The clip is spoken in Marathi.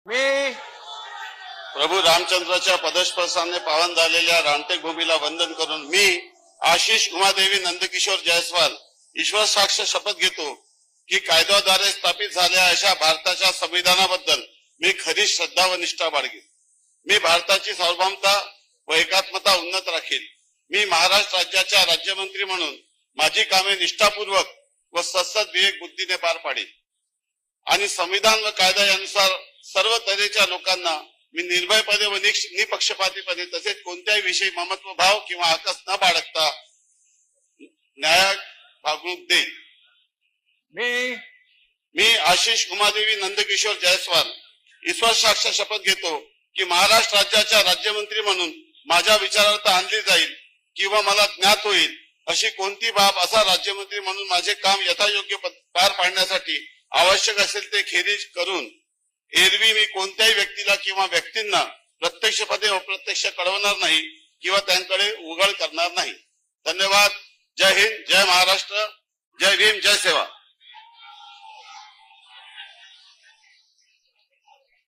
मी प्रभू रामचंद्राच्या पदस्पर्शाने पावन झालेल्या रामटेक भूमीला वंदन करून मी आशिष उमादेवी नंदकिशोर जयस्वाल ईश्वर साक्ष शपथ घेतो की कायद्याद्वारे स्थापित झालेल्या अशा भारताच्या संविधानाबद्दल मी खरी श्रद्धा व निष्ठा बाळगेन. मी भारताची सार्वभौमता व एकात्मता उन्नत राखेल. मी महाराष्ट्र राज्याच्या राज्यमंत्री म्हणून माझी कामे निष्ठापूर्वक व सत्सद विवेक बुद्धीने पार पाडेल आणि संविधान व कायदा यानुसार सर्व तऱ्हेच्या लोकांना मी निर्भयपणे व निपक्षपातीपणे तसेच कोणत्याही विषयी ममत्व भाव किंवा आकस न बाळगता न्यायिक वागणूक देईल. मी आशिष उमादेवी नंदकिशोर जयस्वाल ईश्वर साक्ष शपथ घेतो की महाराष्ट्र राज्याच्या राज्यमंत्री म्हणून माझ्या विचारार्थ आणली जाईल किंवा मला ज्ञात होईल अशी कोणती बाब असा राज्यमंत्री म्हणून माझे काम यथायोग्य पार पाडण्यासाठी आवश्यक असेल ते खेरीज करून एरवी मी कोणत्याही व्यक्तीला किंवा व्यक्तींना प्रत्यक्षपणे अप्रत्यक्ष कळवणार नाही किंवा त्यांकडे उघड करणार नाही. धन्यवाद. जय हिंद, जय महाराष्ट्र, जय भीम, जय सेवा.